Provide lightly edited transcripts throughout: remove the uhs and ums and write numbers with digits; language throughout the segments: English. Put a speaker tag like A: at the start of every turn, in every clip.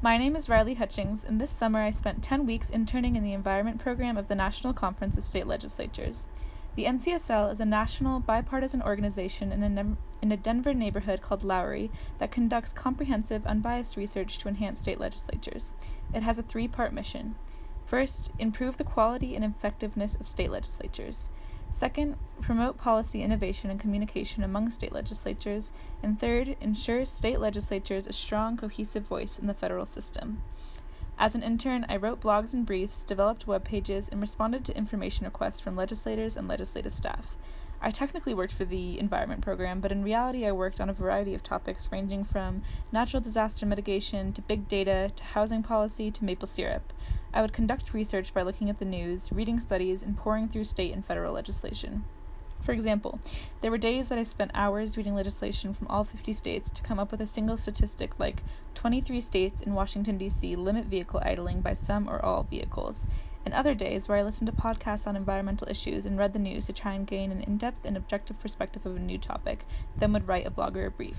A: My name is Riley Hutchings, and this summer I spent 10 weeks interning in the environment program of the National Conference of State Legislatures. The NCSL is a national, bipartisan organization in a Denver neighborhood called Lowry that conducts comprehensive, unbiased research to enhance state legislatures. It has a three-part mission. First, improve the quality and effectiveness of state legislatures. Second, promote policy innovation and communication among state legislatures. And third, ensure state legislatures a strong, cohesive voice in the federal system. As an intern, I wrote blogs and briefs, developed web pages, and responded to information requests from legislators and legislative staff. I technically worked for the environment program, but in reality I worked on a variety of topics ranging from natural disaster mitigation to big data to housing policy to maple syrup. I would conduct research by looking at the news, reading studies, and poring through state and federal legislation. For example, there were days that I spent hours reading legislation from all 50 states to come up with a single statistic like 23 states in Washington, D.C. limit vehicle idling by some or all vehicles, and other days where I listened to podcasts on environmental issues and read the news to try and gain an in-depth and objective perspective of a new topic, then would write a blog or a brief.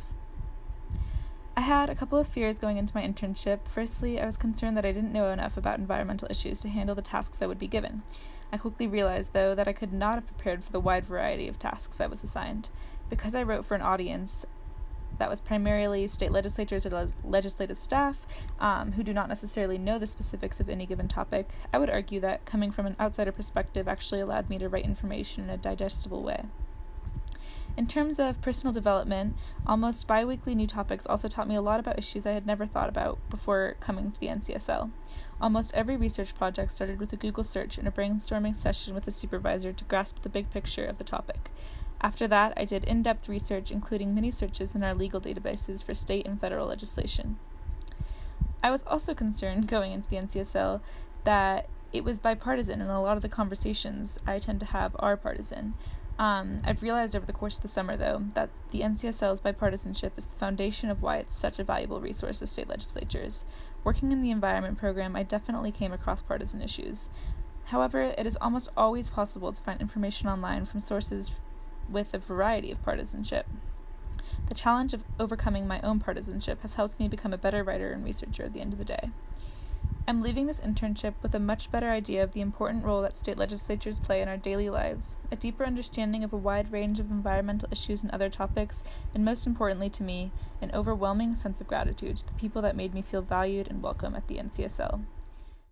A: I had a couple of fears going into my internship. Firstly, I was concerned that I didn't know enough about environmental issues to handle the tasks I would be given. I quickly realized, though, that I could not have prepared for the wide variety of tasks I was assigned. Because I wrote for an audience that was primarily state legislatures or legislative staff who do not necessarily know the specifics of any given topic, I would argue that coming from an outsider perspective actually allowed me to write information in a digestible way. In terms of personal development, almost bi-weekly new topics also taught me a lot about issues I had never thought about before coming to the NCSL. Almost every research project started with a Google search and a brainstorming session with a supervisor to grasp the big picture of the topic. After that, I did in-depth research, including mini searches in our legal databases for state and federal legislation. I was also concerned going into the NCSL that it was bipartisan, and a lot of the conversations I tend to have are partisan. I've realized over the course of the summer, though, that the NCSL's bipartisanship is the foundation of why it's such a valuable resource to state legislatures. Working in the environment program, I definitely came across partisan issues. However, it is almost always possible to find information online from sources with a variety of partisanship. The challenge of overcoming my own partisanship has helped me become a better writer and researcher at the end of the day. I'm leaving this internship with a much better idea of the important role that state legislatures play in our daily lives, a deeper understanding of a wide range of environmental issues and other topics, and most importantly to me, an overwhelming sense of gratitude to the people that made me feel valued and welcome at the NCSL.